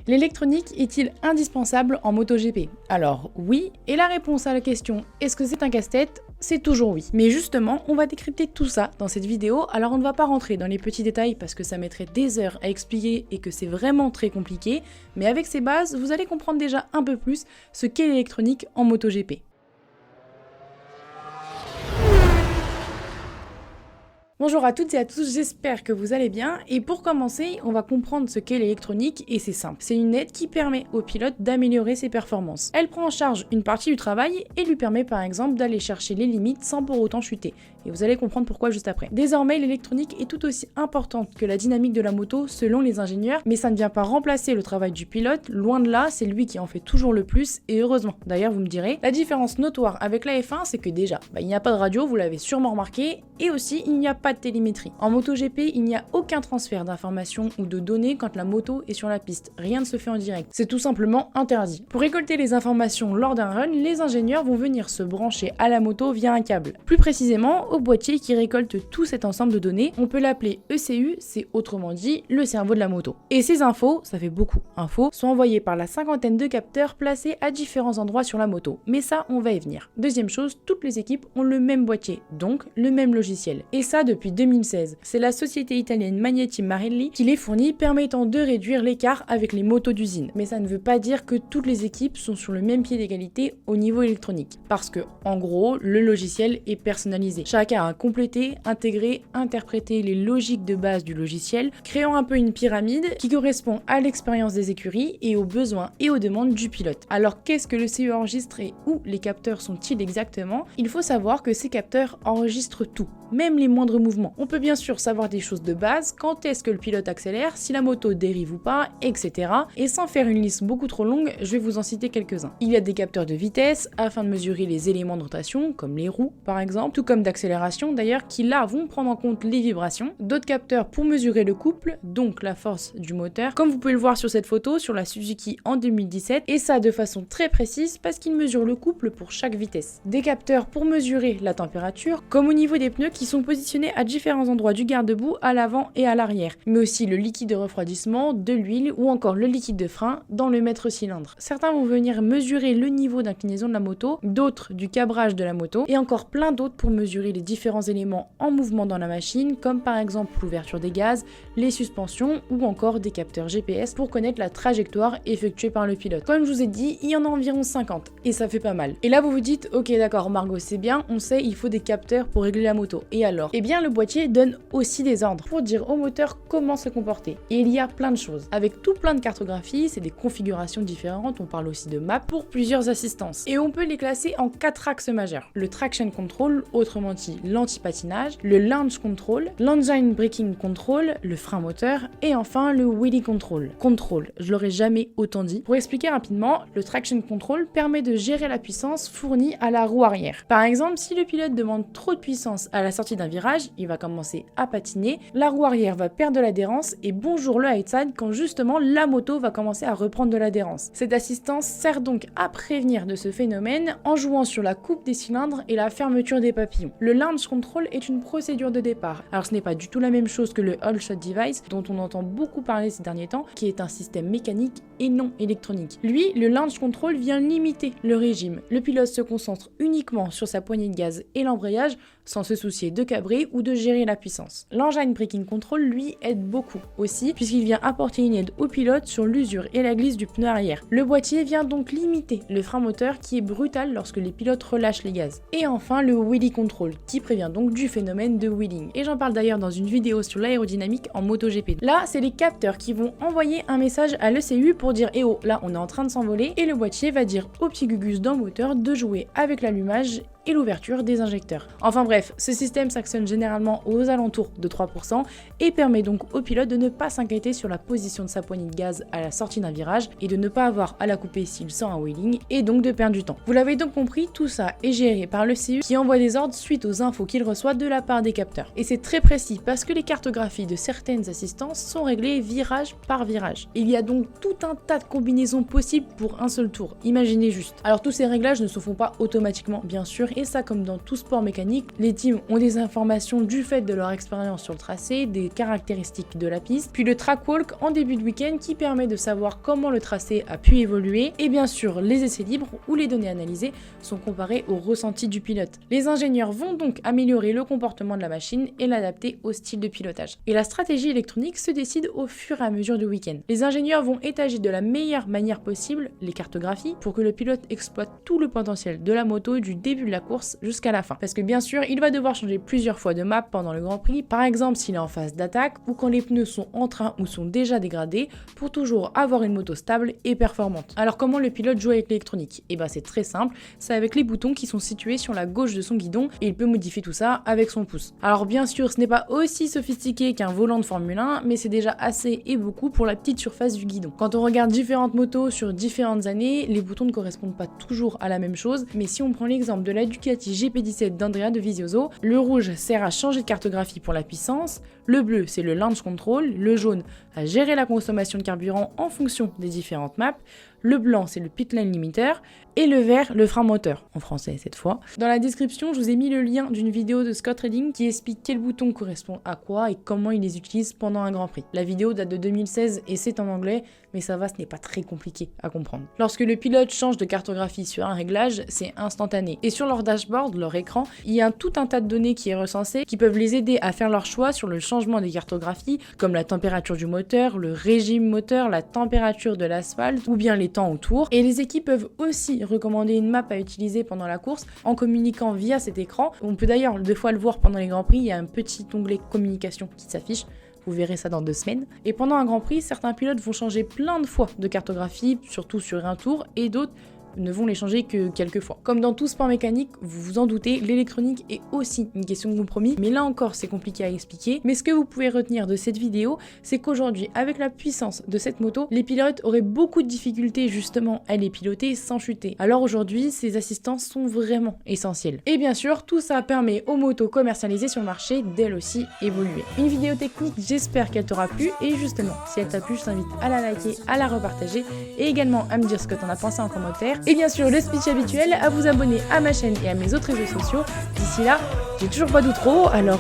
L'électronique est-il indispensable en MotoGP? Alors oui, et la réponse à la question est-ce que c'est un casse-tête? C'est toujours oui. Mais justement, on va décrypter tout ça dans cette vidéo, alors on ne va pas rentrer dans les petits détails parce que ça mettrait des heures à expliquer et que c'est vraiment très compliqué, mais avec ces bases, vous allez comprendre déjà un peu plus ce qu'est l'électronique en MotoGP. Bonjour à toutes et à tous, j'espère que vous allez bien, et pour commencer, on va comprendre ce qu'est l'électronique, et c'est simple. C'est une aide qui permet au pilote d'améliorer ses performances. Elle prend en charge une partie du travail et lui permet par exemple d'aller chercher les limites sans pour autant chuter. Et vous allez comprendre pourquoi juste après. Désormais, l'électronique est tout aussi importante que la dynamique de la moto selon les ingénieurs, mais ça ne vient pas remplacer le travail du pilote, loin de là, c'est lui qui en fait toujours le plus, et heureusement. D'ailleurs, vous me direz, la différence notoire avec la F1, c'est que déjà, il n'y a pas de radio, vous l'avez sûrement remarqué, et aussi, il n'y a pas de télémétrie. En MotoGP, il n'y a aucun transfert d'informations ou de données quand la moto est sur la piste. Rien ne se fait en direct. C'est tout simplement interdit. Pour récolter les informations lors d'un run, les ingénieurs vont venir se brancher à la moto via un câble. Plus précisément, au boîtier qui récolte tout cet ensemble de données. On peut l'appeler ECU, c'est autrement dit le cerveau de la moto. Et ces infos, ça fait beaucoup infos, sont envoyées par la cinquantaine de capteurs placés à différents endroits sur la moto. Mais ça, on va y venir. Deuxième chose, toutes les équipes ont le même boîtier, donc le même logiciel. Et ça depuis 2016. C'est la société italienne Magneti Marelli qui les fournit, permettant de réduire l'écart avec les motos d'usine. Mais ça ne veut pas dire que toutes les équipes sont sur le même pied d'égalité au niveau électronique. Parce que, en gros, le logiciel est personnalisé. Chacun a complété, intégré, interprété les logiques de base du logiciel, créant un peu une pyramide qui correspond à l'expérience des écuries et aux besoins et aux demandes du pilote. Alors qu'est-ce que le CU enregistre et où les capteurs sont-ils exactement? Il faut savoir que ces capteurs enregistrent tout, même les moindres mouvements. On peut bien sûr savoir des choses de base, quand est-ce que le pilote accélère, si la moto dérive ou pas, etc. Et sans faire une liste beaucoup trop longue, je vais vous en citer quelques-uns. Il y a des capteurs de vitesse afin de mesurer les éléments de rotation, comme les roues par exemple, tout comme d'accélération d'ailleurs, qui là vont prendre en compte les vibrations. D'autres capteurs pour mesurer le couple, donc la force du moteur, comme vous pouvez le voir sur cette photo sur la Suzuki en 2017, et ça de façon très précise parce qu'ils mesurent le couple pour chaque vitesse. Des capteurs pour mesurer la température, comme au niveau des pneus qui sont positionnés à différents endroits du garde-boue à l'avant et à l'arrière, mais aussi le liquide de refroidissement, de l'huile ou encore le liquide de frein dans le mètre-cylindre. Certains vont venir mesurer le niveau d'inclinaison de la moto, d'autres du cabrage de la moto, et encore plein d'autres pour mesurer les différents éléments en mouvement dans la machine, comme par exemple l'ouverture des gaz, les suspensions ou encore des capteurs GPS pour connaître la trajectoire effectuée par le pilote. Comme je vous ai dit, il y en a environ 50, et ça fait pas mal. Et là vous vous dites, ok d'accord Margot, c'est bien, on sait il faut des capteurs pour régler la moto. Et alors? Eh bien le boîtier donne aussi des ordres pour dire au moteur comment se comporter. Et il y a plein de choses. Avec tout plein de cartographies, c'est des configurations différentes, on parle aussi de maps pour plusieurs assistances. Et on peut les classer en 4 axes majeurs. Le traction control, autrement dit l'anti-patinage, le launch control, l'engine braking control, le frein moteur, et enfin le wheelie control. Control, je l'aurais jamais autant dit. Pour expliquer rapidement, le traction control permet de gérer la puissance fournie à la roue arrière. Par exemple, si le pilote demande trop de puissance à la sortie d'un virage, il va commencer à patiner, la roue arrière va perdre de l'adhérence et bonjour le high side quand justement la moto va commencer à reprendre de l'adhérence. Cette assistance sert donc à prévenir de ce phénomène en jouant sur la coupe des cylindres et la fermeture des papillons. Le launch control est une procédure de départ. Alors ce n'est pas du tout la même chose que le hold shot device dont on entend beaucoup parler ces derniers temps, qui est un système mécanique et non électronique. Lui, le launch control vient limiter le régime. Le pilote se concentre uniquement sur sa poignée de gaz et l'embrayage sans se soucier de cabrer ou de gérer la puissance. L'engine braking control, lui, aide beaucoup aussi, puisqu'il vient apporter une aide au pilote sur l'usure et la glisse du pneu arrière. Le boîtier vient donc limiter le frein moteur qui est brutal lorsque les pilotes relâchent les gaz. Et enfin, le wheelie control, qui prévient donc du phénomène de wheeling. Et j'en parle d'ailleurs dans une vidéo sur l'aérodynamique en MotoGP. Là, c'est les capteurs qui vont envoyer un message à l'ECU pour dire « Eh oh, là, on est en train de s'envoler » et le boîtier va dire au petit gugus dans le moteur de jouer avec l'allumage et l'ouverture des injecteurs. Enfin bref, ce système s'actionne généralement aux alentours de 3% et permet donc au pilote de ne pas s'inquiéter sur la position de sa poignée de gaz à la sortie d'un virage et de ne pas avoir à la couper s'il sent un wheeling et donc de perdre du temps. Vous l'avez donc compris, tout ça est géré par le CU qui envoie des ordres suite aux infos qu'il reçoit de la part des capteurs. Et c'est très précis parce que les cartographies de certaines assistances sont réglées virage par virage. Il y a donc tout un tas de combinaisons possibles pour un seul tour, imaginez juste. Alors tous ces réglages ne se font pas automatiquement bien sûr, et ça comme dans tout sport mécanique, les teams ont des informations du fait de leur expérience sur le tracé, des caractéristiques de la piste, puis le track walk en début de week-end qui permet de savoir comment le tracé a pu évoluer, et bien sûr les essais libres où les données analysées sont comparées au ressenti du pilote. Les ingénieurs vont donc améliorer le comportement de la machine et l'adapter au style de pilotage. Et la stratégie électronique se décide au fur et à mesure du week-end. Les ingénieurs vont étager de la meilleure manière possible les cartographies pour que le pilote exploite tout le potentiel de la moto du début de la course jusqu'à la fin. Parce que bien sûr, il va devoir changer plusieurs fois de map pendant le Grand Prix, par exemple s'il est en phase d'attaque ou quand les pneus sont en train ou sont déjà dégradés, pour toujours avoir une moto stable et performante. Alors comment le pilote joue avec l'électronique? Et ben c'est très simple, c'est avec les boutons qui sont situés sur la gauche de son guidon et il peut modifier tout ça avec son pouce. Alors bien sûr, ce n'est pas aussi sophistiqué qu'un volant de Formule 1, mais c'est déjà assez et beaucoup pour la petite surface du guidon. Quand on regarde différentes motos sur différentes années, les boutons ne correspondent pas toujours à la même chose, mais si on prend l'exemple de la Ducati GP17 d'Andrea Dovizioso, le rouge sert à changer de cartographie pour la puissance, le bleu c'est le launch control, le jaune à gérer la consommation de carburant en fonction des différentes maps, le blanc c'est le pit lane limiter et le vert le frein moteur, en français cette fois. Dans la description, je vous ai mis le lien d'une vidéo de Scott Redding qui explique quel bouton correspond à quoi et comment il les utilise pendant un Grand Prix. La vidéo date de 2016 et c'est en anglais, mais ça va, ce n'est pas très compliqué à comprendre. Lorsque le pilote change de cartographie sur un réglage, c'est instantané. Et sur leur dashboard, leur écran, il y a tout un tas de données qui est recensé qui peuvent les aider à faire leur choix sur le changement des cartographies, comme la température du moteur, le régime moteur, la température de l'asphalte ou bien les temps autour. Et les équipes peuvent aussi recommander une map à utiliser pendant la course en communiquant via cet écran. On peut d'ailleurs deux fois le voir pendant les Grands Prix, il y a un petit onglet communication qui s'affiche. Vous verrez ça dans 2 semaines. Et pendant un Grand Prix, certains pilotes vont changer plein de fois de cartographie, surtout sur un tour, et d'autres ne vont les changer que quelques fois. Comme dans tout sport mécanique, vous vous en doutez, l'électronique est aussi une question de compromis, mais là encore c'est compliqué à expliquer. Mais ce que vous pouvez retenir de cette vidéo, c'est qu'aujourd'hui, avec la puissance de cette moto, les pilotes auraient beaucoup de difficultés justement à les piloter sans chuter. Alors aujourd'hui, ces assistants sont vraiment essentiels. Et bien sûr, tout ça permet aux motos commercialisées sur le marché d'elles aussi évoluer. Une vidéo technique, j'espère qu'elle t'aura plu, et justement, si elle t'a plu, je t'invite à la liker, à la repartager, et également à me dire ce que t'en as pensé en commentaire. Et bien sûr, le speech habituel, à vous abonner à ma chaîne et à mes autres réseaux sociaux. D'ici là, j'ai toujours pas d'outro, alors